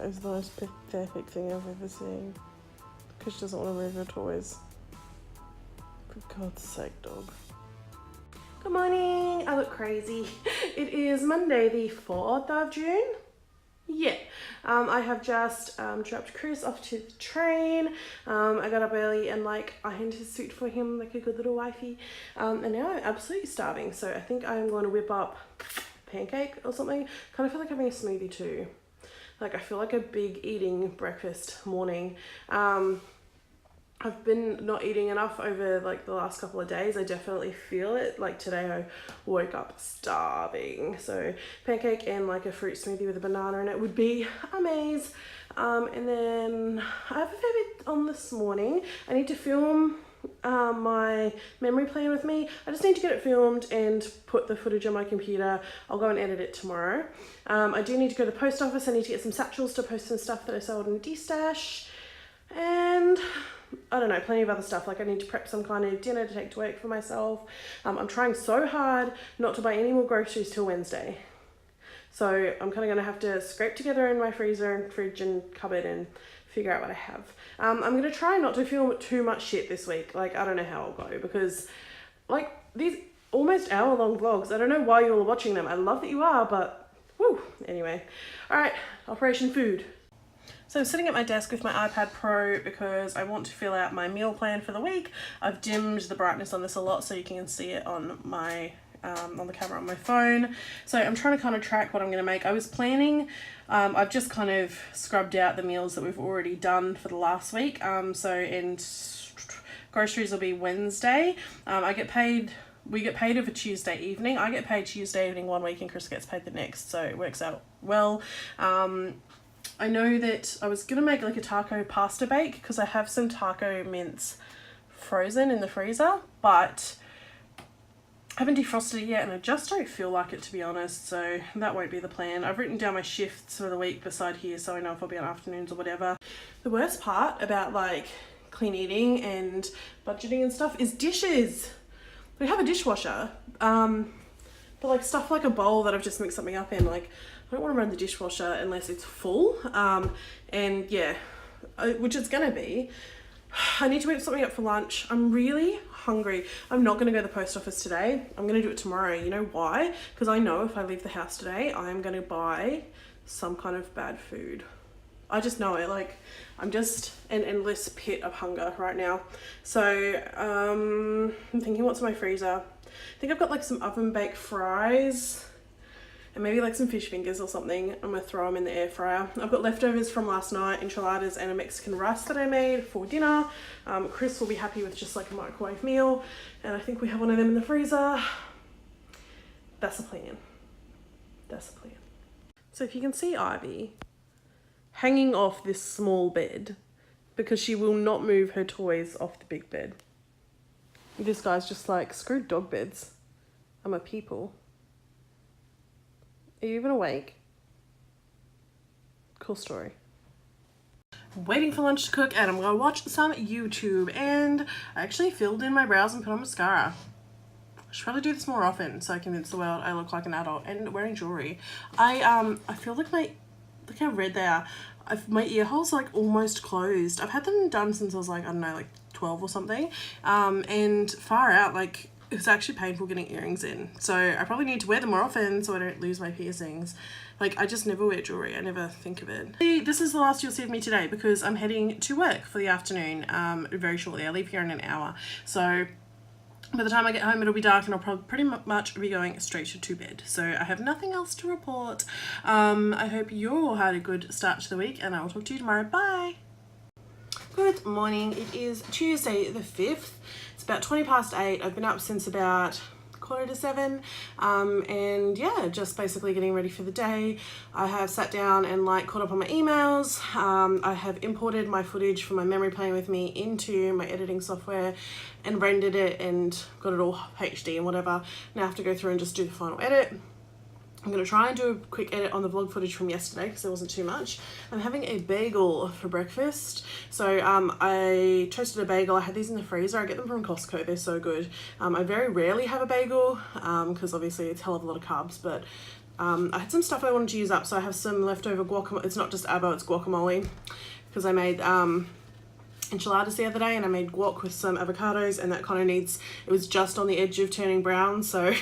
is the most pathetic thing I've ever seen. Because she doesn't want to move her toys. For God's sake, dog. Good morning. I look crazy. It is Monday the 4th of June. Yeah. I have just dropped Chris off to the train. I got up early and like ironed his suit for him like a good little wifey. And now I'm absolutely starving. So I think I'm going to whip up pancake or something. Kind of feel like having a smoothie too. Like I feel like a big eating breakfast morning. I've been not eating enough over like the last couple of days. I definitely feel it. Like today I woke up starving. So pancake and like a fruit smoothie with a banana in it would be amazing. And then I have a fair bit on this morning. I need to film my memory plan with me. I just need to get it filmed and put the footage on my computer. I'll go and edit it tomorrow. I do need to go to the post office. I need to get some satchels to post some stuff that I sold in D-Stash. And I don't know, plenty of other stuff. Like I need to prep some kind of dinner to take to work for myself. I'm trying so hard not to buy any more groceries till Wednesday. So I'm kind of going to have to scrape together in my freezer and fridge and cupboard and figure out what I have. I'm going to try not to film too much shit this week. Like I don't know how I'll go because like these almost hour-long vlogs, I don't know why you're all watching them. I love that you are, but whew, anyway. All right, Operation Food. So I'm sitting at my desk with my iPad Pro because I want to fill out my meal plan for the week. I've dimmed the brightness on this a lot so you can see it on my on the camera on my phone. So I'm trying to kind of track what I'm going to make. I was planning, I've just kind of scrubbed out the meals that we've already done for the last week. And groceries will be Wednesday. We get paid over Tuesday evening. I get paid Tuesday evening one week and Chris gets paid the next. So it works out well. I know that I was going to make like a taco pasta bake because I have some taco mince frozen in the freezer, but I haven't defrosted it yet and I just don't feel like it, to be honest, so that won't be the plan. I've written down my shifts for the week beside here so I know if I'll be on afternoons or whatever. The worst part about like clean eating and budgeting and stuff is dishes. We have a dishwasher, but like stuff like a bowl that I've just mixed something up in, like I don't want to run the dishwasher unless it's full, and yeah, which it's gonna be. I need to whip something up for lunch. I'm really hungry. I'm not gonna go to the post office today. I'm gonna do it tomorrow. You know why? Because I know if I leave the house today, I'm gonna buy some kind of bad food. I just know it. Like I'm just an endless pit of hunger right now. So I'm thinking what's in my freezer. I think I've got like some oven baked fries and maybe like some fish fingers or something. I'm gonna throw them in the air fryer. I've got leftovers from last night, enchiladas and a Mexican rice that I made for dinner. Chris will be happy with just like a microwave meal. And I think we have one of them in the freezer. That's the plan. That's the plan. So if you can see Ivy hanging off this small bed because she will not move her toys off the big bed. This guy's just like, screw dog beds. I'm a people. Are you even awake? Cool story. Waiting for lunch to cook and I'm gonna watch some YouTube, and I actually filled in my brows and put on mascara. I should probably do this more often so I convince the world I look like an adult and wearing jewelry. I feel like look how red they are. My ear holes are like almost closed. I've had them done since I was like, I don't know, like 12 or something. And far out, like it's actually painful getting earrings in. So I probably need to wear them more often so I don't lose my piercings. Like I just never wear jewelry. I never think of it. This is the last you'll see of me today because I'm heading to work for the afternoon very shortly. I leave here in an hour. So by the time I get home, it'll be dark and I'll probably pretty much be going straight to bed. So I have nothing else to report. I hope you all had a good start to the week and I will talk to you tomorrow. Bye. Good morning. It is Tuesday the 5th. It's about 20 past 8. I've been up since about 6:45, and yeah, just basically getting ready for the day. I have sat down and like caught up on my emails. I have imported my footage from my memory plan with me into my editing software and rendered it and got it all HD and whatever. Now I have to go through and just do the final edit. I'm going to try and do a quick edit on the vlog footage from yesterday because there wasn't too much. I'm having a bagel for breakfast. So I toasted a bagel. I had these in the freezer. I get them from Costco. They're so good. I very rarely have a bagel because obviously it's a hell of a lot of carbs, but I had some stuff I wanted to use up, so I have some leftover guacamole. It's not just avo, it's guacamole, because I made enchiladas the other day, and I made guac with some avocados, and that kind of needs, it was just on the edge of turning brown, so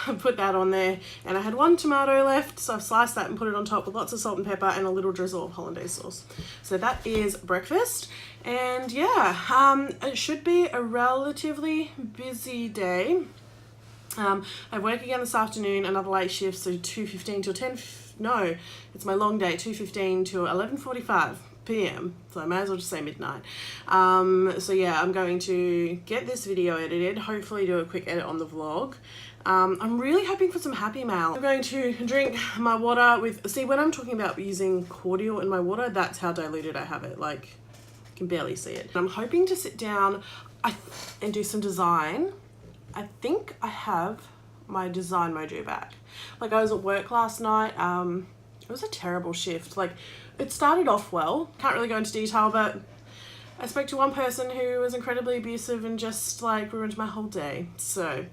I put that on there. And I had one tomato left, so I've sliced that and put it on top with lots of salt and pepper and a little drizzle of hollandaise sauce. So that is breakfast. And yeah, it should be a relatively busy day. I work again this afternoon, another late shift, so 2:15 till 10, no, it's my long day, 2:15 till 11:45 p.m, so I may as well just say midnight. So yeah, I'm going to get this video edited, hopefully do a quick edit on the vlog. I'm really hoping for some happy mail. I'm going to drink my water with, see, when I'm talking about using cordial in my water, that's how diluted I have it, like, you can barely see it. I'm hoping to sit down and do some design. I think I have my design mojo back. Like, I was at work last night, it was a terrible shift. Like, it started off well, can't really go into detail, but I spoke to one person who was incredibly abusive and just like ruined my whole day. So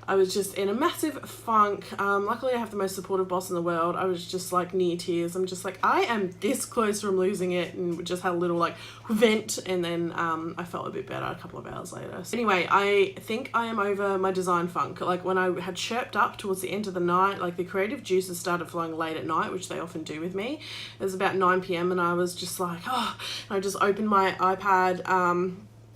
I was just in a massive funk. Luckily I have the most supportive boss in the world. I was just like near tears. I'm just like, I am this close from losing it, and just had a little like vent, and then I felt a bit better a couple of hours later. So anyway, I think I am over my design funk. Like, when I had chirped up towards the end of the night, like the creative juices started flowing late at night, which they often do with me. It was about 9 p.m. and I was just like, oh, and I just opened my iPad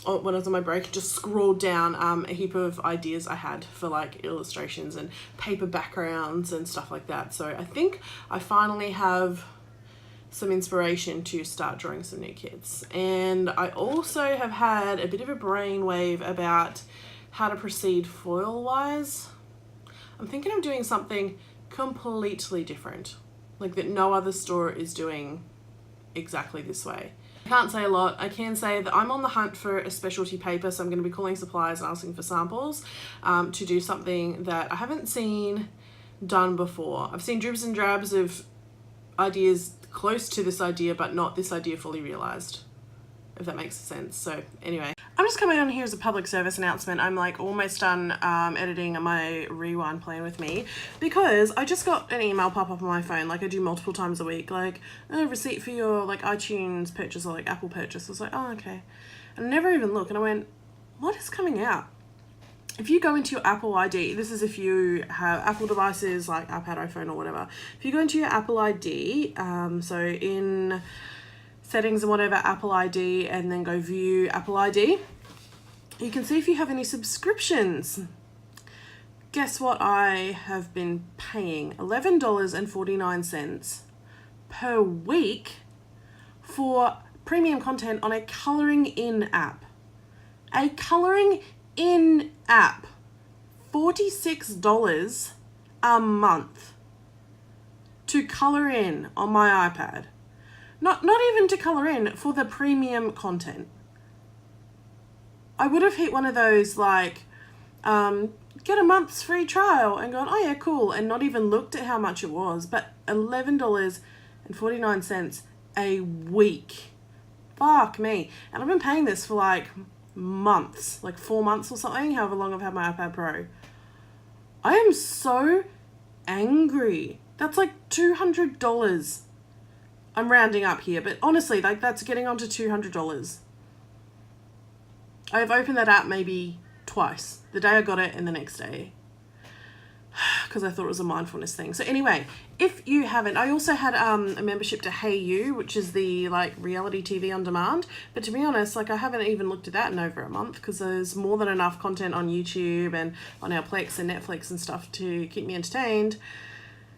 when I was on my break, just scrolled down a heap of ideas I had for like illustrations and paper backgrounds and stuff like that. So I think I finally have some inspiration to start drawing some new kids. And I also have had a bit of a brainwave about how to proceed foil wise. I'm thinking of doing something completely different, like that no other store is doing exactly this way. I can't say a lot. I can say that I'm on the hunt for a specialty paper, so I'm going to be calling suppliers and asking for samples to do something that I haven't seen done before. I've seen dribs and drabs of ideas close to this idea, but not this idea fully realized, if that makes sense. So anyway, I'm just coming on here as a public service announcement. I'm like almost done editing my rewind plan with me, because I just got an email pop up on my phone, like I do multiple times a week, like a receipt for your like iTunes purchase or like Apple purchase. I was like, oh, okay. And I never even look, and I went, what is coming out? If you go into your Apple ID, this is if you have Apple devices like iPad, iPhone or whatever. If you go into your Apple ID, so in settings and whatever, Apple ID, and then go view Apple ID, you can see if you have any subscriptions. Guess what I have been paying? $11.49 per week for premium content on a colouring in app. A colouring in app. $46 a month to colour in on my iPad. Not even to colour in, for the premium content. I would have hit one of those like, get a month's free trial and gone, oh yeah, cool, and not even looked at how much it was. But $11.49 a week. Fuck me. And I've been paying this for like months, like 4 months or something, however long I've had my iPad Pro. I am so angry. That's like $200. I'm rounding up here, but honestly, like that's getting onto $200. I've opened that app maybe twice. The day I got it and the next day. Because I thought it was a mindfulness thing. So anyway, if you haven't, I also had a membership to Hey You, which is the like reality TV on demand. But to be honest, like I haven't even looked at that in over a month, because there's more than enough content on YouTube and on our Plex and Netflix and stuff to keep me entertained.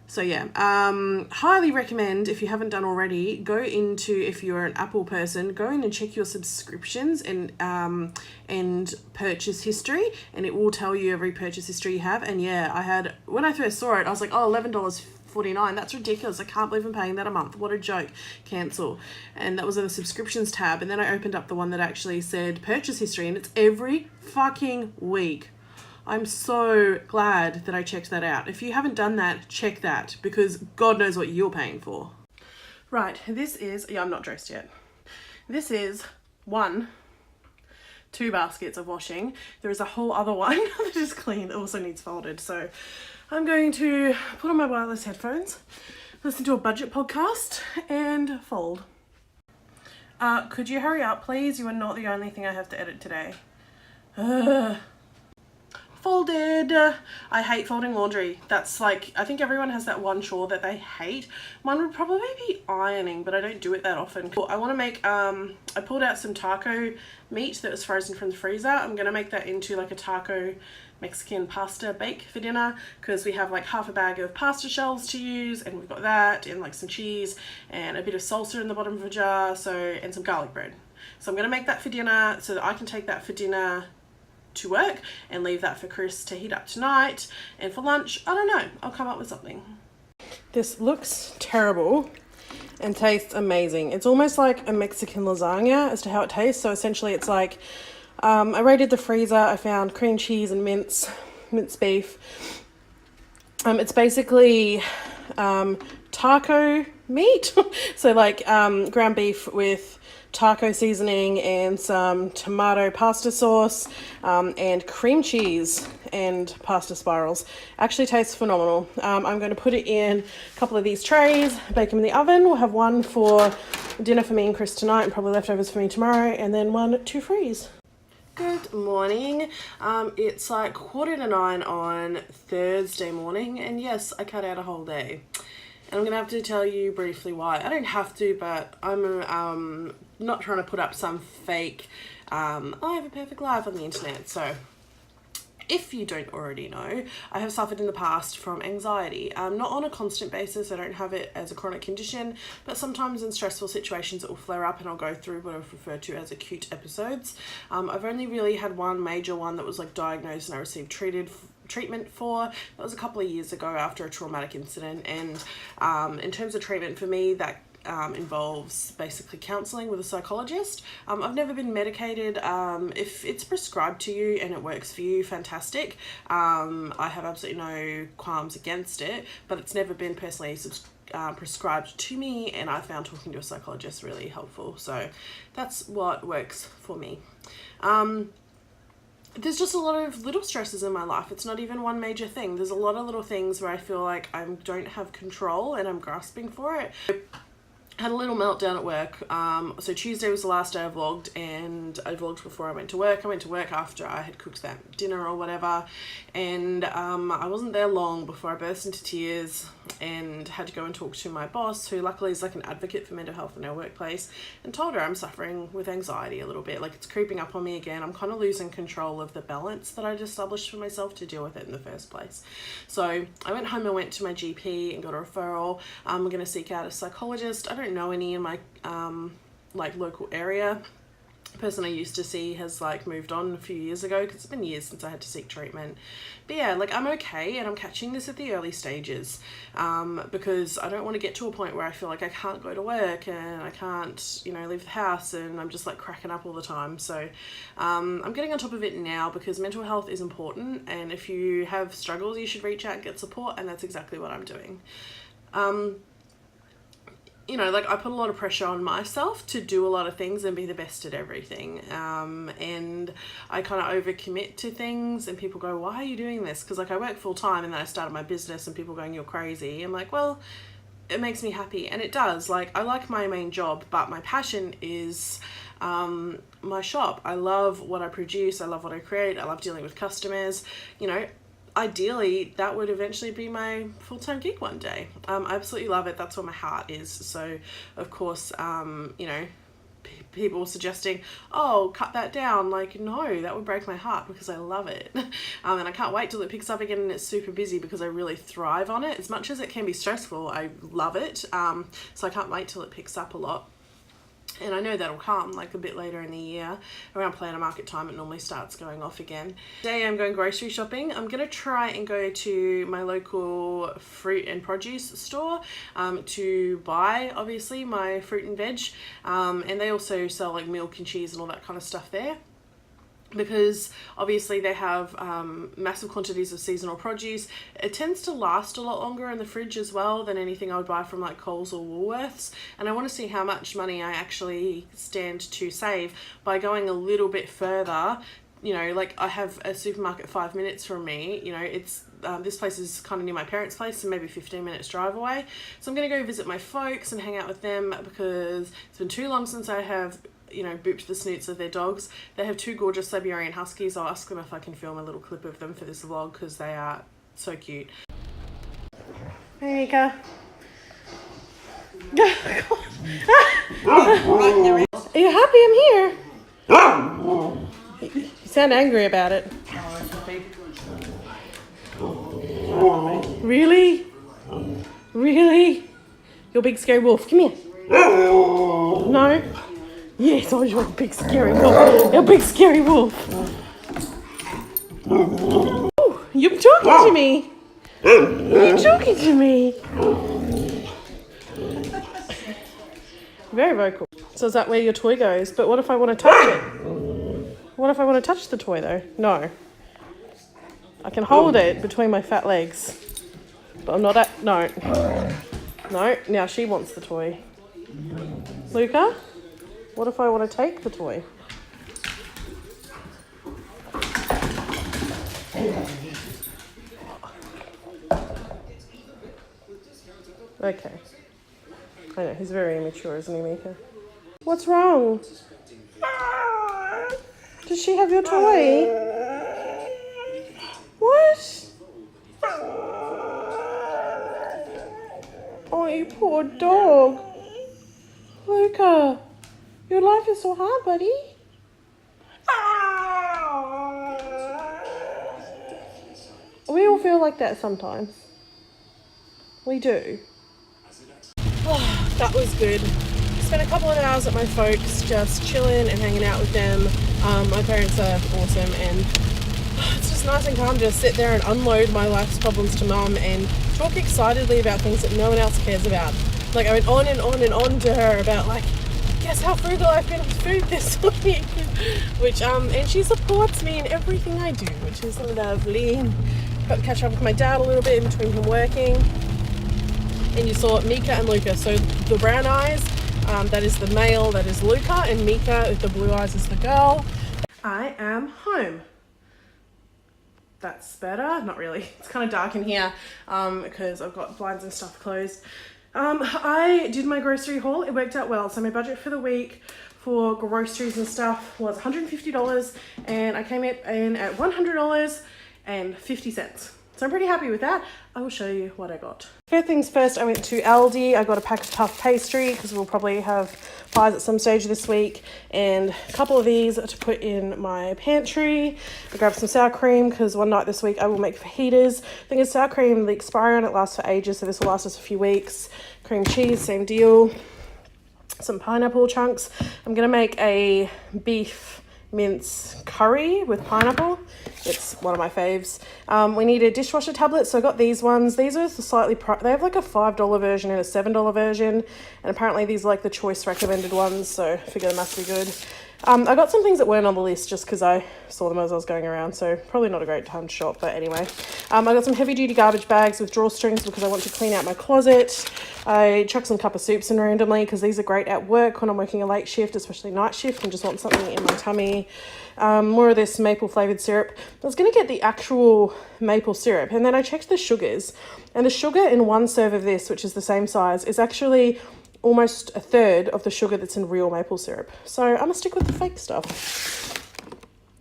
So yeah, highly recommend, if you haven't done already, go into, if you're an Apple person, go in and check your subscriptions and purchase history, and it will tell you every purchase history you have. And yeah, I had, when I first saw it, I was like, oh, $11.49, that's ridiculous. I can't believe I'm paying that a month. What a joke. Cancel. And that was in the subscriptions tab. And then I opened up the one that actually said purchase history, and it's every fucking week. I'm so glad that I checked that out. If you haven't done that, check that, because God knows what you're paying for. Right, this is, yeah, I'm not dressed yet. This is one 2 baskets of washing. There is a whole other one that is clean that also needs folded. So I'm going to put on my wireless headphones, listen to a budget podcast, and fold. Could you hurry up, please? You are not the only thing I have to edit today. Folded. I hate folding laundry. That's like, I think everyone has that one chore that they hate. Mine would probably be ironing, but I don't do it that often. I want to make, I pulled out some taco meat that was frozen from the freezer. I'm going to make that into like a taco Mexican pasta bake for dinner, because we have like half a bag of pasta shells to use, and we've got that and like some cheese and a bit of salsa in the bottom of a jar, so, and some garlic bread. So I'm going to make that for dinner so that I can take that for dinner to work and leave that for Chris to heat up tonight. And for lunch, I don't know, I'll come up with something. This looks terrible and tastes amazing. It's almost like a Mexican lasagna as to how it tastes. So essentially it's like, I raided the freezer, I found cream cheese and minced beef. It's basically taco meat. So like ground beef with taco seasoning and some tomato pasta sauce, and cream cheese and pasta spirals. Actually tastes phenomenal. I'm going to put it in a couple of these trays, bake them in the oven. We'll have one for dinner for me and Chris tonight, and probably leftovers for me tomorrow, and then one to freeze. Good morning. It's like 8:45 on Thursday morning, and yes, I cut out a whole day. And I'm going to have to tell you briefly why. I don't have to, but I'm not trying to put up some fake, I have a perfect life on the internet. So if you don't already know, I have suffered in the past from anxiety. Not on a constant basis, I don't have it as a chronic condition, but sometimes in stressful situations it will flare up and I'll go through what I've referred to as acute episodes. I've only really had one major one that was like diagnosed and I received treatment for. That was a couple of years ago after a traumatic incident, and in terms of treatment for me, that involves basically counselling with a psychologist. I've never been medicated. If it's prescribed to you and it works for you, fantastic. I have absolutely no qualms against it, but it's never been personally prescribed to me, and I found talking to a psychologist really helpful. So that's what works for me. There's just a lot of little stresses in my life. It's not even one major thing. There's a lot of little things where I feel like I don't have control and I'm grasping for it. Had a little meltdown at work. So Tuesday was the last day I vlogged, and I vlogged before I went to work. I went to work after I had cooked that dinner or whatever, and I wasn't there long before I burst into tears and had to go and talk to my boss, who luckily is like an advocate for mental health in our workplace, and told her I'm suffering with anxiety a little bit. Like, it's creeping up on me again. I'm kind of losing control of the balance that I'd established for myself to deal with it in the first place. So I went home and went to my GP and got a referral. I'm going to seek out a psychologist. I don't know any in my like local area. The person I used to see has like moved on a few years ago, because it's been years since I had to seek treatment. But yeah, like, I'm okay, and I'm catching this at the early stages, because I don't want to get to a point where I feel like I can't go to work and I can't, you know, leave the house, and I'm just like cracking up all the time. So I'm getting on top of it now, because mental health is important, and if you have struggles, you should reach out and get support, and that's exactly what I'm doing. You know, like, I put a lot of pressure on myself to do a lot of things and be the best at everything. And I kind of overcommit to things, and people go, why are you doing this? Because like, I work full time, and then I started my business, and people going, you're crazy. I'm like, well, it makes me happy, and it does. Like, I like my main job, but my passion is my shop. I love what I produce. I love what I create. I love dealing with customers. You know, ideally that would eventually be my full-time gig one day. I absolutely love it. That's where my heart is. So of course, you know, people suggesting, oh, cut that down. Like, no, that would break my heart, because I love it. And I can't wait till it picks up again and it's super busy, because I really thrive on it. As much as it can be stressful, I love it. So I can't wait till it picks up a lot. And I know that'll come like a bit later in the year. Around planner market time, it normally starts going off again. Today I'm going grocery shopping. I'm going to try and go to my local fruit and produce store to buy, obviously, my fruit and veg. And they also sell like milk and cheese and all that kind of stuff there. because obviously they have massive quantities of seasonal produce. It tends to last a lot longer in the fridge as well than anything I would buy from like Coles or Woolworths. And I want to see how much money I actually stand to save by going a little bit further. You know, like I have a supermarket 5 minutes from me. You know, it's this place is kind of near my parents' place, so maybe 15 minutes drive away. So I'm going to go visit my folks and hang out with them because it's been too long since I have, you know, booped the snoots of their dogs. They have 2 gorgeous Siberian Huskies. I'll ask them if I can film a little clip of them for this vlog because they are so cute. Hey, Mika. Are you happy I'm here? You sound angry about it. Really? Really? You're a big scary wolf. Come here. No? Yes, oh, you're a big scary wolf. You're a big scary wolf. Oh, you're talking to me. You're talking to me. Very, very cool. So is that where your toy goes? But what if I want to touch it? What if I want to touch the toy though? No. I can hold it between my fat legs. But I'm not at... No. No, now she wants the toy. Luca? What if I want to take the toy? Okay. I know, he's very immature, isn't he, Mika? What's wrong? Does she have your toy? What? Oh, you poor dog. Luca, your life is so hard, buddy. We all feel like that sometimes. We do. Oh, that was good. Spent a couple of hours at my folks just chilling and hanging out with them. My parents are awesome and it's just nice and calm to just sit there and unload my life's problems to mum and talk excitedly about things that no one else cares about. Like I went on and on and on to her about like, guess how frugal I've been with food this week, which and she supports me in everything I do, which is lovely. Got to catch up with my dad a little bit in between him working. And you saw Mika and Luca. So the brown eyes, that is the male, that is Luca, and Mika with the blue eyes is the girl. I am home. That's better. Not really. It's kind of dark in here because I've got blinds and stuff closed. I did my grocery haul. It worked out well. So my budget for the week for groceries and stuff was $150 and I came in at $100.50. So I'm pretty happy with that. I will show you what I got. First things first, I went to Aldi. I got a pack of puff pastry because we'll probably have pies at some stage this week and a couple of these to put in my pantry. I grabbed some sour cream because one night this week I will make fajitas. The thing is, sour cream, the expiry on it lasts for ages, so this will last us a few weeks. Cream cheese, same deal. Some pineapple chunks. I'm going to make a beef mince curry with pineapple. It's one of my faves. We need a dishwasher tablet, so I got these ones. These are slightly they have like a $5 version and a $7 version, and apparently these are like the choice recommended ones, so I figure they must be good. I got some things that weren't on the list just because I saw them as I was going around, so probably not a great time to shop, but anyway. I got some heavy duty garbage bags with drawstrings because I want to clean out my closet. I chucked some cup of soups in randomly because these are great at work when I'm working a late shift, especially night shift, and just want something in my tummy. More of this maple flavoured syrup. I was going to get the actual maple syrup, and then I checked the sugars, and the sugar in one serve of this, which is the same size, is actually almost a third of the sugar that's in real maple syrup. So I'm gonna stick with the fake stuff.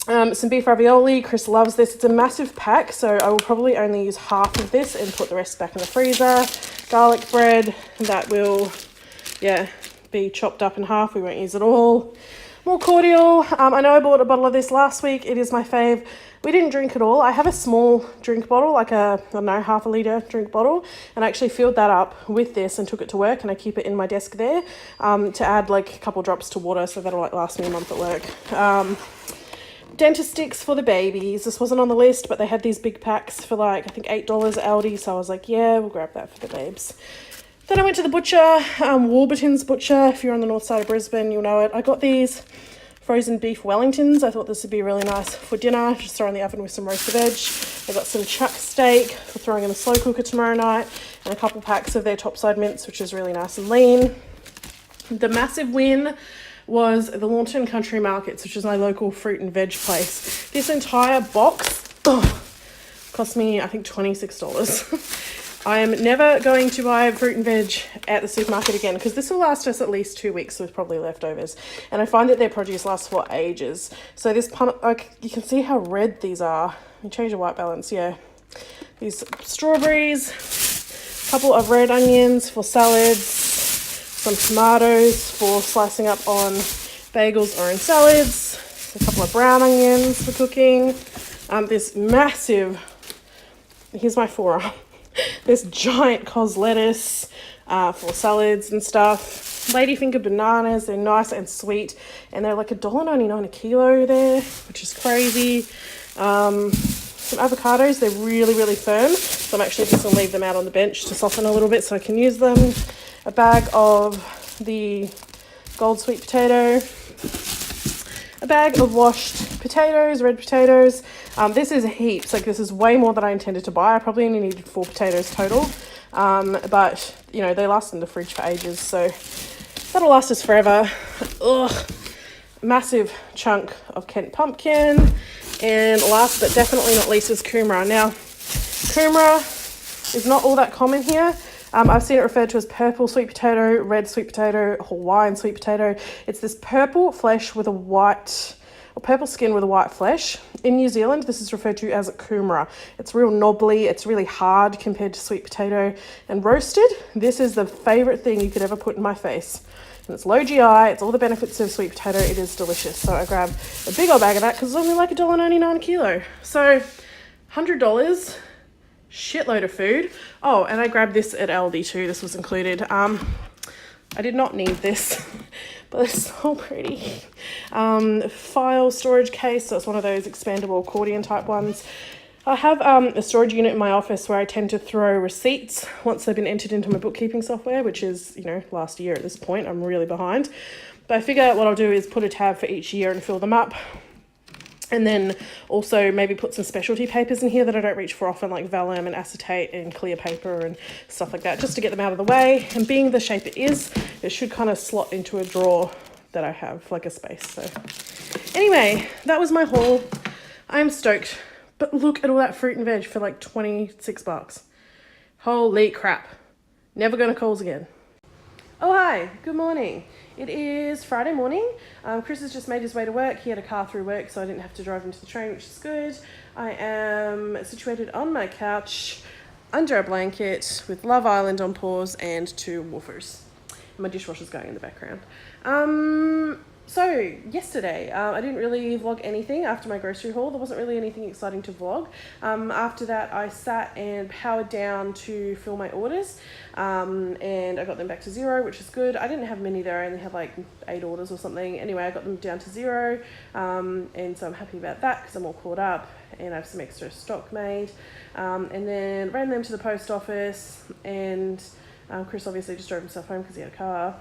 Some beef ravioli. Chris loves this. It's a massive pack, so I will probably only use half of this and put the rest back in the freezer. Garlic bread, that will, be chopped up in half. We won't use it all. More cordial. I know I bought a bottle of this last week. It is my fave. We didn't drink it all. I have a small drink bottle, like a, I don't know, half a litre drink bottle, and I actually filled that up with this and took it to work, and I keep it in my desk there to add like a couple drops to water, so that'll like last me a month at work. Dentist sticks for the babies. This wasn't on the list, but they had these big packs for like, I think $8 at Aldi, so I was like, yeah, we'll grab that for the babes. Then I went to the butcher, Warburton's Butcher. If you're on the north side of Brisbane, you'll know it. I got these frozen beef Wellingtons. I thought this would be really nice for dinner. Just throw in the oven with some roasted veg. I've got some chuck steak for throwing in the slow cooker tomorrow night, and a couple packs of their topside mince, which is really nice and lean. The massive win was the Launton Country Markets, which is my local fruit and veg place. This entire box cost me, I think, $26. I am never going to buy fruit and veg at the supermarket again, because this will last us at least 2 weeks with probably leftovers. And I find that their produce lasts for ages. So this, like, you can see how red these are. Let me change the white balance, yeah. These strawberries, a couple of red onions for salads, some tomatoes for slicing up on bagels or in salads, a couple of brown onions for cooking, this massive, here's my forearm, this giant cos lettuce for salads and stuff. Ladyfinger bananas, they're nice and sweet, and they're like $1.99 a kilo there, which is crazy. Some avocados, they're really, really firm, so I'm actually just going to leave them out on the bench to soften a little bit so I can use them. A bag of the gold sweet potato, a bag of washed potatoes, red potatoes. This is heaps, like this is way more than I intended to buy. I probably only needed 4 potatoes total, but you know, they last in the fridge for ages, so that'll last us forever. Ugh. Massive chunk of Kent pumpkin, and last but definitely not least is kumara. Now, kumara is not all that common here. I've seen it referred to as purple sweet potato, red sweet potato, Hawaiian sweet potato. It's this purple flesh with a white, or purple skin with a white flesh. In New Zealand, this is referred to as a kumara. It's real knobbly, it's really hard compared to sweet potato. And roasted, this is the favourite thing you could ever put in my face. And it's low GI, it's all the benefits of sweet potato, it is delicious. So I grabbed a big old bag of that because it's only like $1.99 a kilo. So $100, shitload of food. Oh, and I grabbed this at Aldi too, this was included. I did not need this, but it's so pretty. File storage case, so it's one of those expandable accordion type ones. I have a storage unit in my office where I tend to throw receipts once they've been entered into my bookkeeping software, which is, you know, last year at this point. I'm really behind. But I figure what I'll do is put a tab for each year and fill them up. And then also maybe put some specialty papers in here that I don't reach for often, like vellum and acetate and clear paper and stuff like that, just to get them out of the way. And being the shape it is, it should kind of slot into a drawer that I have, like a space. So anyway, that was my haul. I'm stoked. But look at all that fruit and veg for like $26. Holy crap. Never going to Coles again. Oh, hi. Good morning. It is Friday morning. Chris has just made his way to work. He had a car through work, so I didn't have to drive him to the train, which is good. I am situated on my couch under a blanket with Love Island on pause and 2 woofers. My dishwasher's going in the background. So yesterday, I didn't really vlog anything after my grocery haul. There wasn't really anything exciting to vlog. After that, I sat and powered down to fill my orders, and I got them back to 0, which is good. I didn't have many there. I only had like 8 orders or something. Anyway, I got them down to 0, and so I'm happy about that because I'm all caught up and I have some extra stock made. And then ran them to the post office, and Chris obviously just drove himself home because he had a car.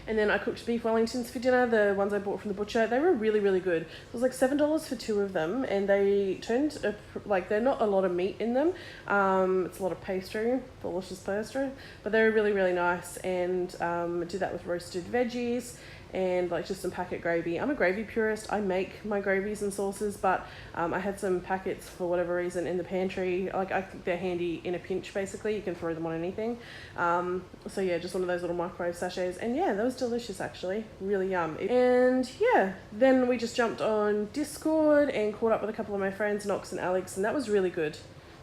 And then I cooked beef Wellingtons for dinner, the ones I bought from the butcher. They were really, really good. It was like $7 for 2 of them, and they turned, like, they're not a lot of meat in them. It's a lot of pastry, delicious pastry, but they were really, really nice. And did that with roasted veggies and like just some packet gravy. I'm a gravy purist. I make my gravies and sauces, but I had some packets for whatever reason in the pantry. Like, I think they're handy in a pinch, basically. You can throw them on anything. So yeah, just one of those little microwave sachets. And yeah, that was delicious, actually. Really yum. And yeah, then we just jumped on Discord and caught up with a couple of my friends, Nox and Alex, and that was really good.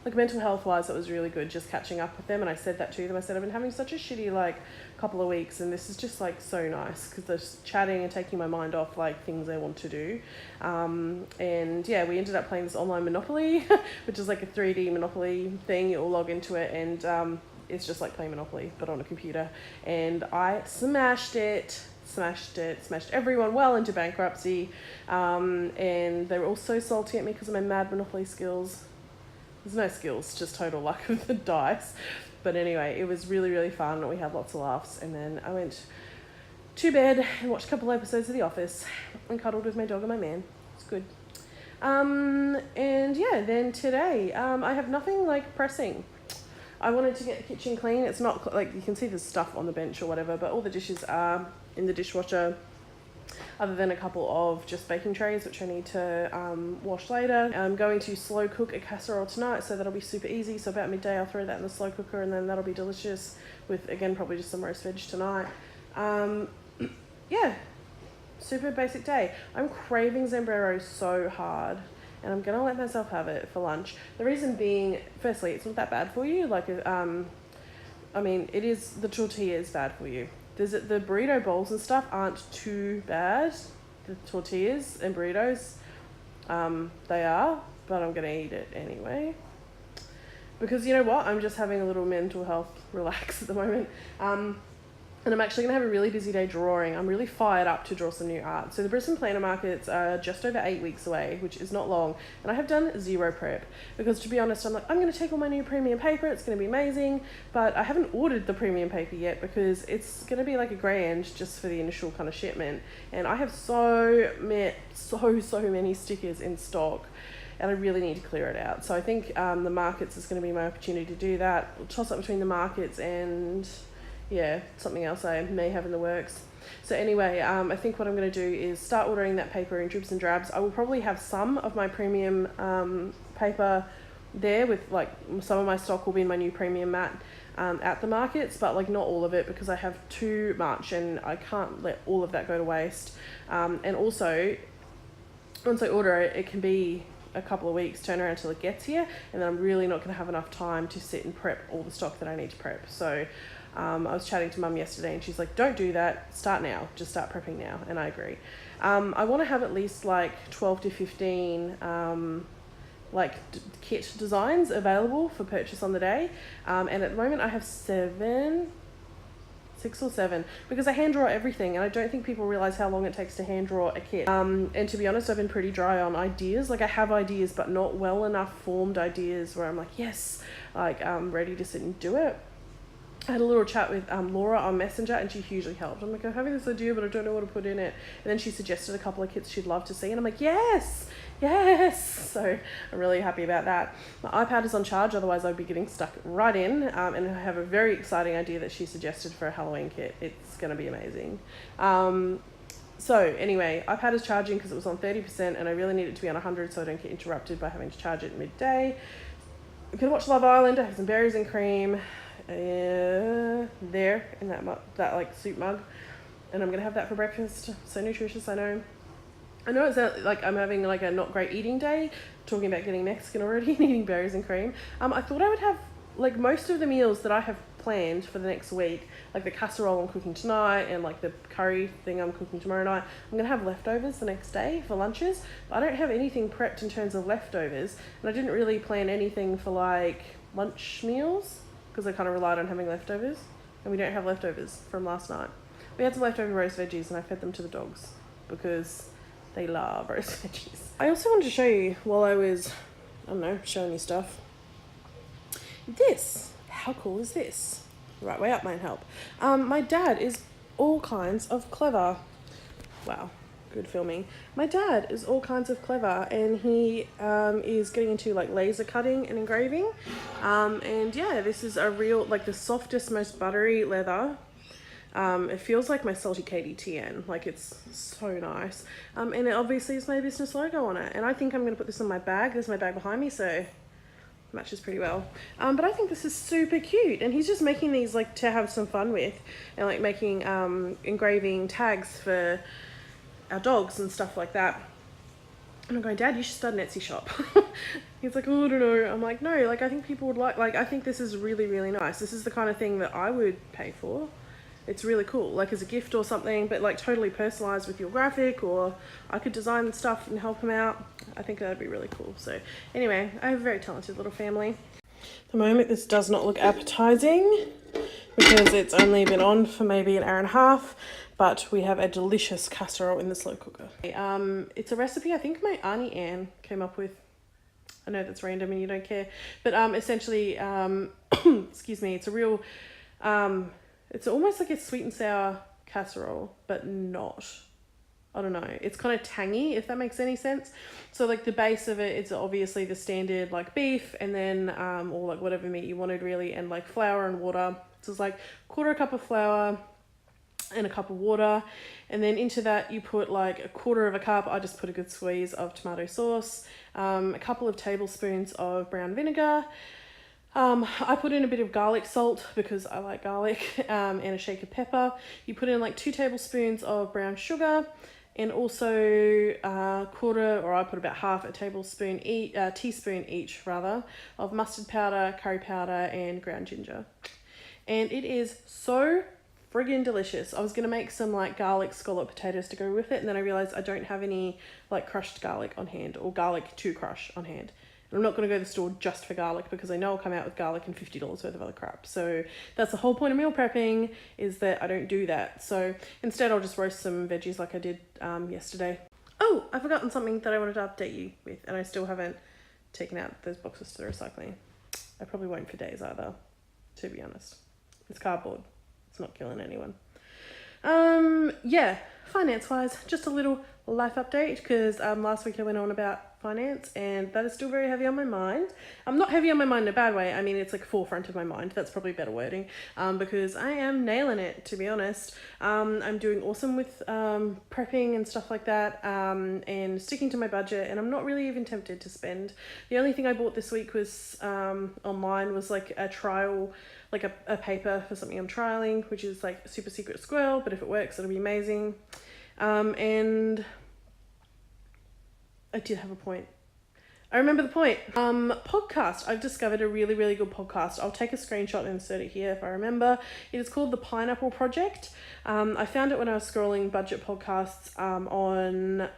Like, mental health wise, that was really good, just catching up with them. And I said that to them. I said, I've been having such a shitty like couple of weeks, and this is just like so nice because they're just chatting and taking my mind off like things I want to do. And yeah, we ended up playing this online Monopoly, which is like a 3D Monopoly thing. You all log into it, and it's just like playing Monopoly but on a computer. And I smashed everyone well into bankruptcy. And they were all so salty at me because of my mad Monopoly skills. There's no skills, just total luck of the dice. But anyway, it was really, really fun. We had lots of laughs. And then I went to bed and watched a couple episodes of The Office and cuddled with my dog and my man. It's good. And yeah, then today, I have nothing like pressing. I wanted to get the kitchen clean. It's not like, you can see there's stuff on the bench or whatever, but all the dishes are in the dishwasher, other than a couple of just baking trays, which I need to wash later. I'm going to slow cook a casserole tonight, so that'll be super easy. So about midday, I'll throw that in the slow cooker, and then that'll be delicious with, again, probably just some roast veg tonight. Yeah, super basic day. I'm craving Zambrero so hard, and I'm gonna let myself have it for lunch. The reason being, firstly, it's not that bad for you. Like, I mean, it is, the tortilla is bad for you. The burrito bowls and stuff aren't too bad. The tortillas and burritos, they are, but I'm gonna eat it anyway. Because you know what? I'm just having a little mental health relax at the moment. And I'm actually going to have a really busy day drawing. I'm really fired up to draw some new art. So the Brisbane Planner Markets are just over 8 weeks away, which is not long. And I have done zero prep because, to be honest, I'm like, I'm going to take all my new premium paper. It's going to be amazing. But I haven't ordered the premium paper yet because it's going to be like $1,000 just for the initial kind of shipment. And I have so many stickers in stock, and I really need to clear it out. So I think the markets is going to be my opportunity to do that. We'll toss up between the markets and, yeah, something else I may have in the works. So anyway, I think what I'm going to do is start ordering that paper in dribs and drabs. I will probably have some of my premium paper there with, like, some of my stock will be in my new premium mat at the markets, but like not all of it because I have too much and I can't let all of that go to waste. And also, once I order it, it can be a couple of weeks turnaround until it gets here, and then I'm really not going to have enough time to sit and prep all the stock that I need to prep. So I was chatting to Mum yesterday and she's like, don't do that, start now, just start prepping now. And I agree. I want to have at least like 12 to 15 kit designs available for purchase on the day, and at the moment I have 6 or 7 because I hand draw everything, and I don't think people realize how long it takes to hand draw a kit. And to be honest, I've been pretty dry on ideas. Like, I have ideas but not well enough formed ideas where I'm like, yes, like I'm ready to sit and do it. I had a little chat with Laura on Messenger, and she hugely helped. I'm like, I'm having this idea, but I don't know what to put in it. And then she suggested a couple of kits she'd love to see, and I'm like, yes. So I'm really happy about that. My iPad is on charge, otherwise I'd be getting stuck right in. And I have a very exciting idea that she suggested for a Halloween kit. It's going to be amazing. So anyway, iPad is charging because it was on 30%, and I really need it to be on 100 so I don't get interrupted by having to charge it midday. I'm going to watch Love Island. I have some berries and cream there in that like soup mug, and I'm gonna have that for breakfast. So nutritious. I know it's like I'm having like a not great eating day, talking about getting Mexican already and eating berries and cream. I thought I would have like most of the meals that I have planned for the next week, like the casserole I'm cooking tonight and like the curry thing I'm cooking tomorrow night, I'm gonna have leftovers the next day for lunches, but I don't have anything prepped in terms of leftovers, and I didn't really plan anything for like lunch meals because I kind of relied on having leftovers, and we don't have leftovers from last night. We had some leftover roast veggies and I fed them to the dogs because they love roast veggies. I also wanted to show you while I was, I don't know, showing you stuff. This, how cool is this? Right way up might help. My dad is all kinds of clever. Wow. Good filming. My dad is all kinds of clever, and he is getting into like laser cutting and engraving. And yeah, this is a real, like the softest, most buttery leather. It feels like my Salty Katie TN, like it's so nice. And it obviously is my business logo on it. And I think I'm going to put this on my bag. There's my bag behind me, so matches pretty well. But I think this is super cute, and he's just making these like to have some fun with, and like making engraving tags for our dogs and stuff like that. And I'm going, Dad, you should start an Etsy shop. He's like, oh, I don't know. I'm like, no, like I think people would like I think this is really, really nice. This is the kind of thing that I would pay for. It's really cool, like as a gift or something, but like totally personalized with your graphic, or I could design stuff and help him out. I think that'd be really cool. So anyway, I have a very talented little family. At the moment, this does not look appetizing because it's only been on for maybe an hour and a half, but we have a delicious casserole in the slow cooker. It's a recipe I think my Auntie Anne came up with. I know that's random and you don't care, but essentially, excuse me, it's a real, it's almost like a sweet and sour casserole, but not. I don't know. It's kind of tangy, if that makes any sense. So like the base of it, it's obviously the standard like beef, and then or like whatever meat you wanted really, and like flour and water. So it's like 1/4 cup of flour and a cup of water, and then into that you put like 1/4 cup. I just put a good squeeze of tomato sauce, a couple of tablespoons of brown vinegar. I put in a bit of garlic salt because I like garlic, and a shake of pepper. You put in like 2 tablespoons of brown sugar, and also 1/4, or I put about half a teaspoon each rather, of mustard powder, curry powder, and ground ginger. And it is so friggin' delicious. I was gonna make some like garlic scallop potatoes to go with it, and then I realized I don't have any like crushed garlic on hand, or garlic to crush on hand. And I'm not gonna go to the store just for garlic because I know I'll come out with garlic and $50 worth of other crap. So that's the whole point of meal prepping, is that I don't do that. So instead I'll just roast some veggies like I did yesterday. Oh, I've forgotten something that I wanted to update you with, and I still haven't taken out those boxes to the recycling. I probably won't for days either, to be honest. It's cardboard. It's not killing anyone. Yeah, finance wise, just a little life update, because last week I went on about finance, and that is still very heavy on my mind. I'm not heavy on my mind in a bad way. I mean, it's like forefront of my mind. That's probably better wording, because I am nailing it, to be honest. I'm doing awesome with prepping and stuff like that, and sticking to my budget, and I'm not really even tempted to spend. The only thing I bought this week was online was like a trial, like a paper for something I'm trialing, which is like a super secret squirrel, but if it works, it'll be amazing. And I did have a point. I remember the point. Podcast. I've discovered a really, really good podcast. I'll take a screenshot and insert it here if I remember. It is called The Pineapple Project. I found it when I was scrolling budget podcasts on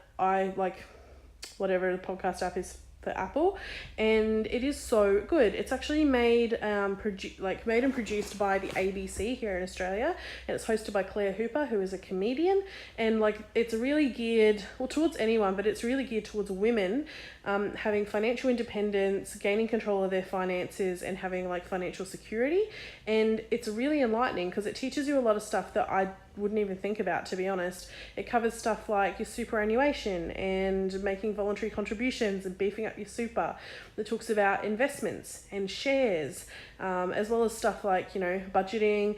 whatever the podcast app is for Apple, and it is so good. It's actually made and produced by the ABC here in Australia, and it's hosted by Claire Hooper, who is a comedian, and like it's really geared towards anyone, but it's really geared towards women having financial independence, gaining control of their finances, and having like financial security. And it's really enlightening because it teaches you a lot of stuff that I wouldn't even think about, to be honest. It covers stuff like your superannuation and making voluntary contributions and beefing up your super. It talks about investments and shares, as well as stuff like, budgeting,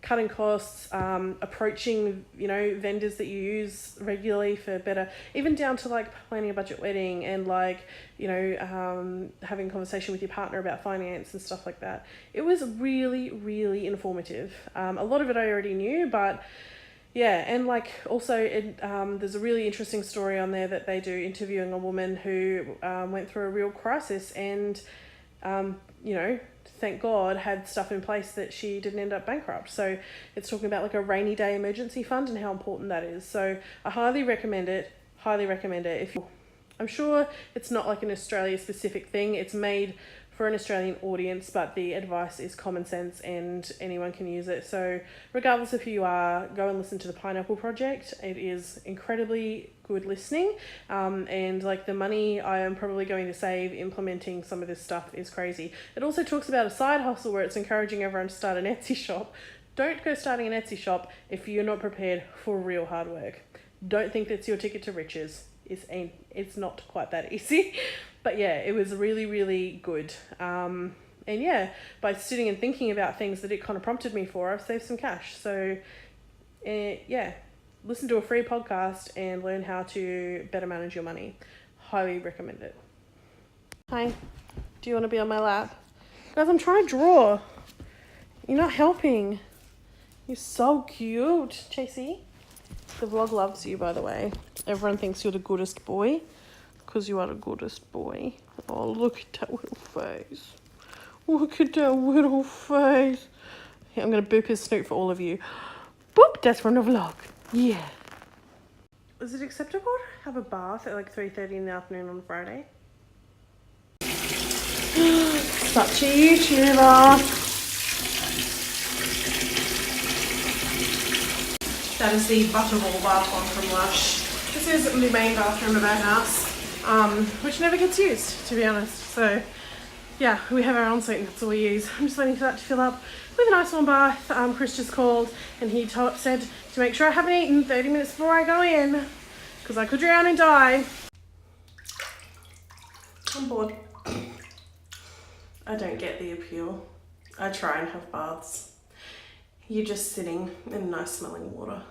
cutting costs, approaching, vendors that you use regularly for better, even down to like planning a budget wedding and like, having a conversation with your partner about finance and stuff like that. It was really, really informative. A lot of it I already knew, but yeah, and like also there's a really interesting story on there that they do, interviewing a woman who went through a real crisis and, thank God, had stuff in place that she didn't end up bankrupt. So it's talking about like a rainy day emergency fund and how important that is. So I highly recommend it. I'm sure it's not like an Australia specific thing. It's made for an Australian audience, but the advice is common sense and anyone can use it. So regardless of who you are, go and listen to The Pineapple Project. It is incredibly good listening, and like the money I am probably going to save implementing some of this stuff is crazy. It also talks about a side hustle where it's encouraging everyone to start an Etsy shop. Don't go starting an Etsy shop if you're not prepared for real hard work. Don't think that's your ticket to riches. It's not quite that easy. But yeah, it was really, really good. And yeah, by sitting and thinking about things that it kind of prompted me for, I've saved some cash. So yeah, listen to a free podcast and learn how to better manage your money. Highly recommend it. Hi, do you want to be on my lap? Guys, I'm trying to draw. You're not helping. You're so cute, Chasey. The vlog loves you, by the way. Everyone thinks you're the goodest boy because you are the goodest boy. Oh, look at that little face. Look at that little face. Here, I'm going to boop his snoot for all of you. Boop, that's from the vlog. Yeah. Is it acceptable to have a bath at like 3:30 in the afternoon on Friday? Such a YouTuber. That is the Butterball bath one from Lush. This is the main bathroom of our house, which never gets used, to be honest. So yeah, we have our ensuite and that's all we use. I'm just waiting for that to fill up with a nice warm bath. Chris just called and he said to make sure I haven't eaten 30 minutes before I go in because I could drown and die. I'm bored. I don't get the appeal. I try and have baths. You're just sitting in nice smelling water.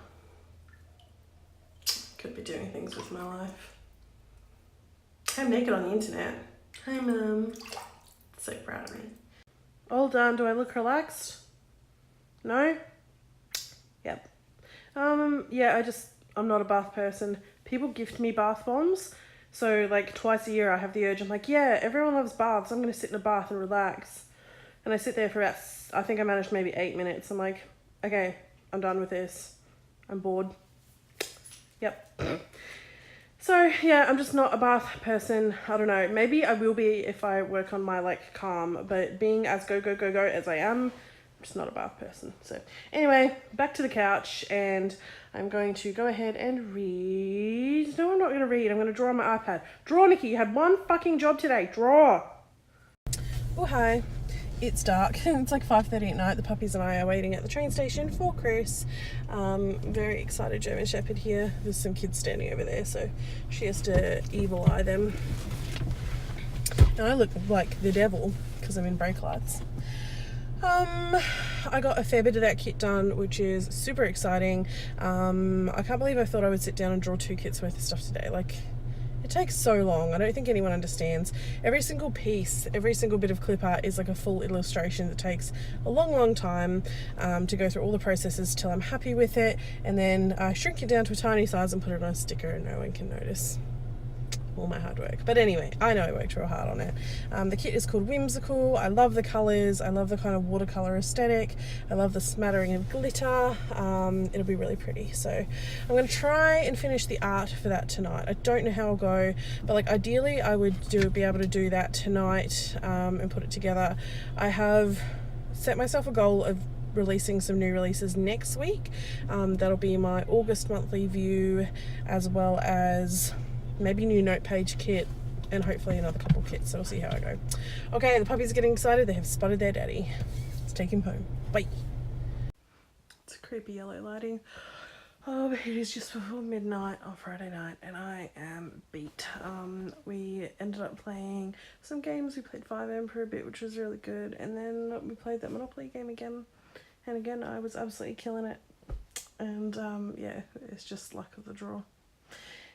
Could be doing things with my life. I'm naked on the internet. Hi Mum. So proud of me. All done. Do I look relaxed? No? Yep. Yeah, I'm not a bath person. People gift me bath bombs. So like twice a year I have the urge. I'm like, yeah, everyone loves baths. I'm going to sit in a bath and relax. And I sit there for about, I think I managed maybe 8 minutes. I'm like, okay, I'm done with this. I'm bored. Yep. So yeah, I'm just not a bath person. I don't know. Maybe I will be if I work on my like calm, but being as go as I am, I'm just not a bath person. So anyway, back to the couch and I'm going to go ahead and read. No, I'm not going to read. I'm going to draw on my iPad. Draw, Nikki. You had one fucking job today. Draw. Oh, hi. It's dark. It's like 5:30 at night. The puppies and I are waiting at the train station for Chris. Very excited German Shepherd here. There's some kids standing over there, so she has to evil eye them. And I look like the devil because I'm in brake lights. I got a fair bit of that kit done, which is super exciting. I can't believe I thought I would sit down and draw 2 kits worth of stuff today. Like, it takes so long. I don't think anyone understands. Every single piece, every single bit of clip art is like a full illustration that takes a long time to go through all the processes till I'm happy with it, and then I shrink it down to a tiny size and put it on a sticker and no one can notice all my hard work. But anyway, I know I worked real hard on it. The kit is called Whimsical. I love the colours. I love the kind of watercolour aesthetic. I love the smattering of glitter. It'll be really pretty. So I'm going to try and finish the art for that tonight. I don't know how I'll go, but like ideally I would be able to do that tonight and put it together. I have set myself a goal of releasing some new releases next week. That'll be my August monthly view, as well as maybe new note page kit and hopefully another couple kits, so we'll see how I go. Okay, the puppies are getting excited. They have spotted their daddy. Let's take him home. Bye. It's a creepy yellow lighting. Oh, but it is just before midnight on Friday night and I am beat. We ended up playing some games. We played 5M for a bit, which was really good, and then we played that Monopoly game again, and again I was absolutely killing it, and yeah, it's just luck of the draw.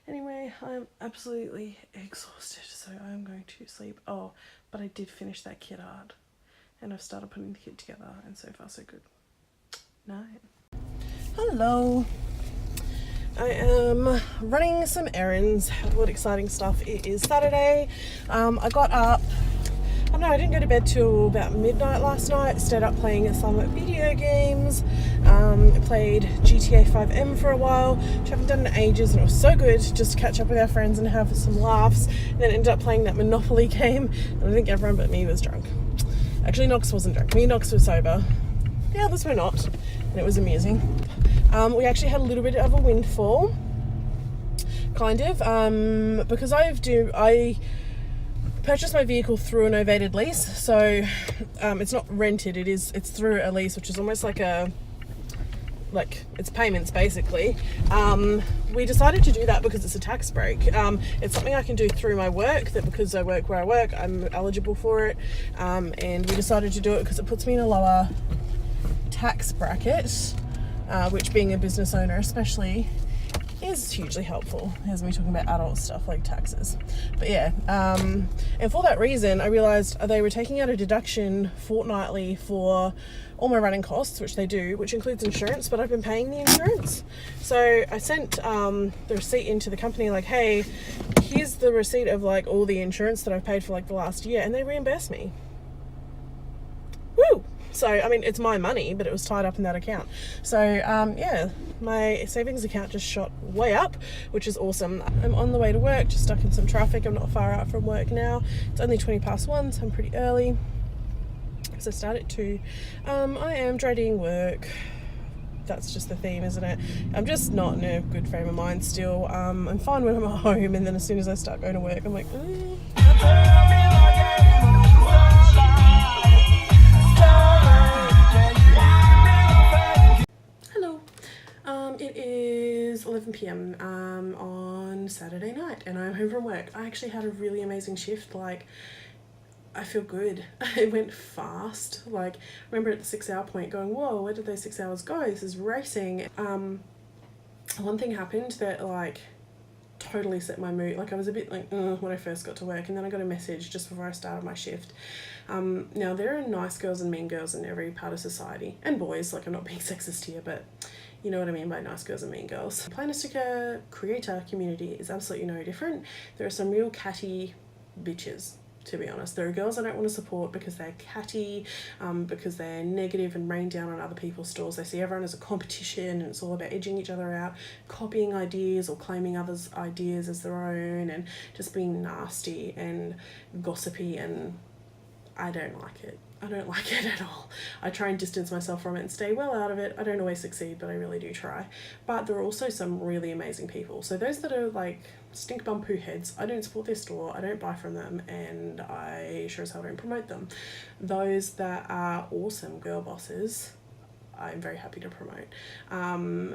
Anyway, I'm absolutely exhausted, so I'm going to sleep. Oh, but I did finish that kit art, and I've started putting the kit together, and so far so good. Night. Hello. I am running some errands. What exciting stuff. It is Saturday. I got up, I don't know, I didn't go to bed till about midnight last night. Stayed up playing some video games. I played GTA 5M for a while, which I haven't done in ages, and it was so good just to catch up with our friends and have some laughs. And then ended up playing that Monopoly game, and I think everyone but me was drunk. Actually, Knox wasn't drunk. Me and Knox were sober. The others were not, and it was amusing. We actually had a little bit of a windfall, kind of, because I purchased my vehicle through a novated lease, so it's not rented, it's through a lease, which is almost like it's payments basically. We decided to do that because it's a tax break. It's something I can do through my work, that because I work where I work, I'm eligible for it, and we decided to do it because it puts me in a lower tax bracket, which being a business owner especially is hugely helpful as we're talking about adult stuff like taxes. But yeah, and for that reason I realized they were taking out a deduction fortnightly for all my running costs, which they do, which includes insurance, but I've been paying the insurance. So I sent the receipt into the company like, hey, here's the receipt of like all the insurance that I've paid for like the last year, and they reimbursed me. Woo! So, I mean, it's my money, but it was tied up in that account. So, yeah, my savings account just shot way up, which is awesome. I'm on the way to work, just stuck in some traffic. I'm not far out from work now. It's only 1:20, so I'm pretty early. So I start at 2. I am dreading work. That's just the theme, isn't it? I'm just not in a good frame of mind still. I'm fine when I'm at home, and then as soon as I start going to work, I'm like, p.m. On Saturday night, and I'm home from work. I actually had a really amazing shift. Like, I feel good. It went fast. Like, I remember at the 6 hour point going, whoa, where did those 6 hours go? This is racing. One thing happened that like totally set my mood. Like, I was a bit like when I first got to work, and then I got a message just before I started my shift. Now there are nice girls and mean girls in every part of society, and boys. Like, I'm not being sexist here, but you know what I mean by nice girls and mean girls. The planar sticker creator community is absolutely no different. There are some real catty bitches, to be honest. There are girls I don't want to support because they're catty, because they're negative and rain down on other people's stores. They see everyone as a competition, and it's all about edging each other out, copying ideas or claiming others' ideas as their own, and just being nasty and gossipy, and I don't like it. I don't like it at all. I try and distance myself from it and stay well out of it. I don't always succeed, but I really do try. But there are also some really amazing people. So those that are like stink bum poo heads, I don't support their store, I don't buy from them, and I sure as hell don't promote them. Those that are awesome girl bosses, I'm very happy to promote.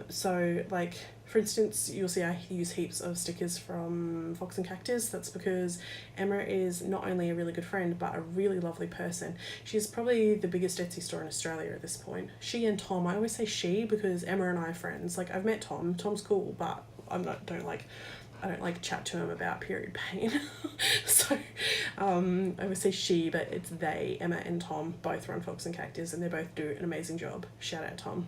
So like, for instance, you'll see I use heaps of stickers from Fox and Cactus. That's because Emma is not only a really good friend, but a really lovely person. She's probably the biggest Etsy store in Australia at this point. She and Tom, I always say she because Emma and I are friends. Like, I've met Tom, Tom's cool, but I don't like chat to him about period pain. So I would say she, but it's they. Emma and Tom both run Fox and Cactus, and they both do an amazing job. Shout out Tom.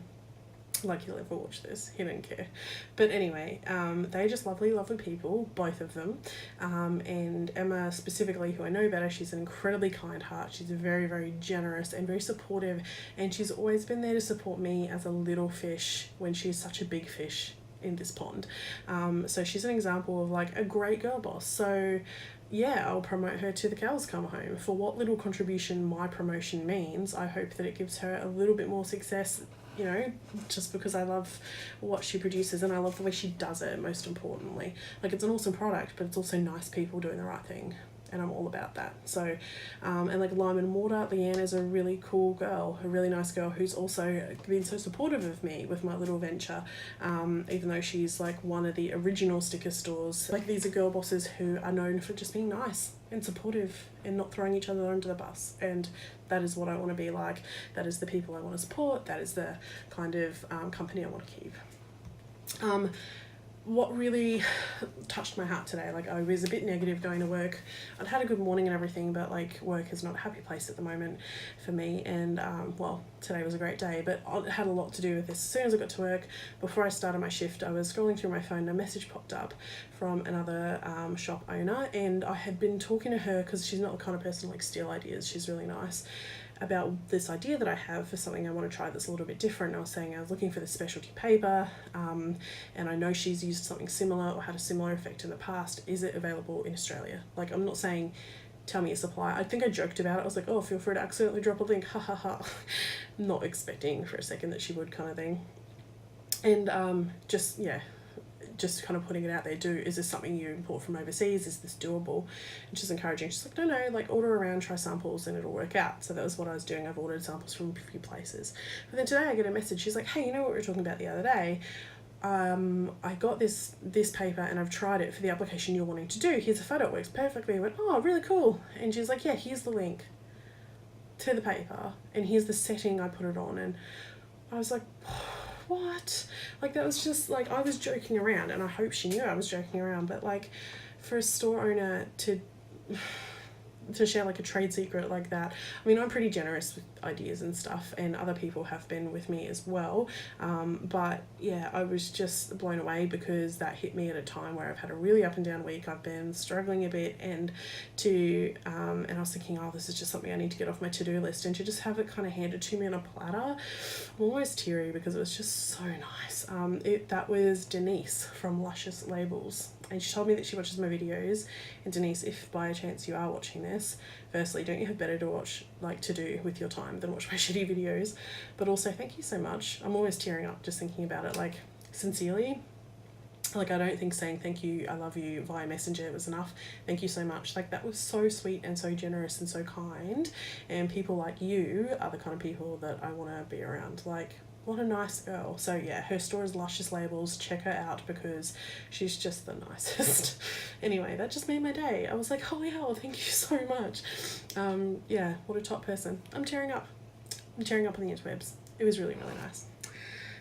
Like, he'll ever watch this, he didn't care. But anyway, they're just lovely people, both of them. And Emma specifically, who I know better, she's an incredibly kind heart. She's very, very generous and very supportive, and she's always been there to support me as a little fish when she's such a big fish in this pond. So she's an example of like a great girl boss. So yeah, I'll promote her to the cows come home. For what little contribution my promotion means, I hope that it gives her a little bit more success, you know, just because I love what she produces and I love the way she does it, most importantly. Like, it's an awesome product, but it's also nice people doing the right thing, and I'm all about that. So and like Lime and Water, Leanne is a really cool girl, a really nice girl who's also been so supportive of me with my little venture, even though she's like one of the original sticker stores. Like, these are girl bosses who are known for just being nice and supportive and not throwing each other under the bus, and that is what I want to be like. That is the people I want to support. That is the kind of company I want to keep. What really touched my heart today, like, I was a bit negative going to work. I'd had a good morning and everything, but like, work is not a happy place at the moment for me, and well, today was a great day, but it had a lot to do with this. As soon as I got to work, before I started my shift, I was scrolling through my phone and a message popped up from another shop owner, and I had been talking to her because she's not the kind of person to like steal ideas. She's really nice, about this idea that I have for something I want to try that's a little bit different. I was saying I was looking for the specialty paper, and I know she's used something similar or had a similar effect in the past. Is it available in Australia? Like, I'm not saying tell me a supply. I think I joked about it. I was like, oh, feel free to accidentally drop a link, ha ha ha. Not expecting for a second that she would, kind of thing. And just kind of putting it out there, is this something you import from overseas? Is this doable? And she's encouraging. She's like, no, like, order around, try samples, and it'll work out. So that was what I was doing. I've ordered samples from a few places. But then today I get a message. She's like, hey, you know what we were talking about the other day? I got this paper and I've tried it for the application you're wanting to do. Here's a photo, it works perfectly. I went, oh, really cool. And she's like, yeah, here's the link to the paper, and here's the setting I put it on. And I was like, what? Like, that was just like, I was joking around, and I hope she knew I was joking around, but like, for a store owner to share like a trade secret like that. I mean, I'm pretty generous with ideas and stuff, and other people have been with me as well, but yeah, I was just blown away because that hit me at a time where I've had a really up and down week. I've been struggling a bit, and I was thinking, oh, this is just something I need to get off my to-do list, and to just have it kind of handed to me on a platter, I'm almost teary because it was just so nice. That was Denise from Luscious Labels, and she told me that she watches my videos. And Denise, if by chance you are watching this, firstly, don't you have better to do with your time than watch my shitty videos? But also, thank you so much. I'm almost tearing up just thinking about it. Like, sincerely, Like, I don't think saying thank you, I love you via Messenger was enough. Thank you so much. Like, that was so sweet and so generous and so kind. And people like you are the kind of people that I want to be around. Like, what a nice girl. So yeah, her store is Luscious Labels. Check her out because she's just the nicest. Anyway, that just made my day. I was like, holy hell, thank you so much. Yeah, what a top person. I'm tearing up. I'm tearing up on the interwebs. It was really, really nice.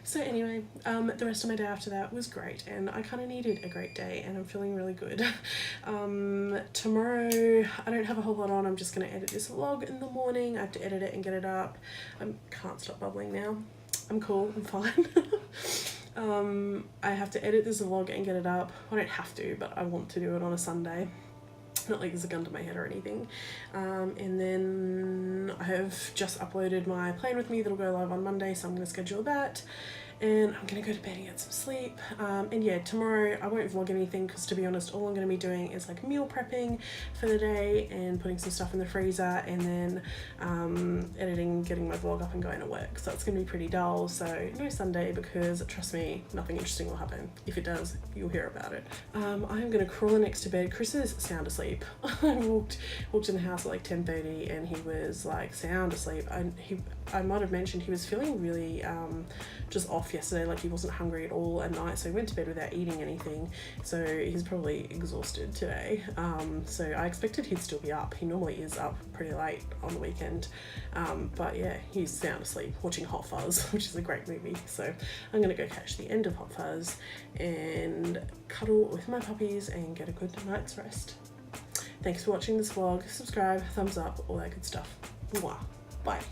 So anyway, the rest of my day after that was great, and I kind of needed a great day, and I'm feeling really good. Tomorrow, I don't have a whole lot on. I'm just going to edit this vlog in the morning. I have to edit it and get it up. I can't stop bubbling now. I'm cool. I'm fine. I have to edit this vlog and get it up. I don't have to, but I want to do it on a Sunday. Not like there's a gun to my head or anything. And then I have just uploaded my Plan With Me that'll go live on Monday, so I'm going to schedule that. And I'm going to go to bed and get some sleep. And yeah, tomorrow I won't vlog anything because, to be honest, all I'm going to be doing is like meal prepping for the day and putting some stuff in the freezer, and then editing, getting my vlog up and going to work. So it's going to be pretty dull. So no Sunday, because trust me, nothing interesting will happen. If it does, you'll hear about it. I'm going to crawl in next to bed. Chris is sound asleep. I walked in the house at like 10:30 and he was like sound asleep. I might have mentioned he was feeling really just off yesterday, like he wasn't hungry at all at night, so he went to bed without eating anything, so he's probably exhausted today. So I expected he'd still be up. He normally is up pretty late on the weekend, but yeah, he's sound asleep watching Hot Fuzz, which is a great movie. So I'm gonna go catch the end of Hot Fuzz and cuddle with my puppies and get a good night's rest. Thanks for watching this vlog. Subscribe, thumbs up, all that good stuff. Mwah. Bye.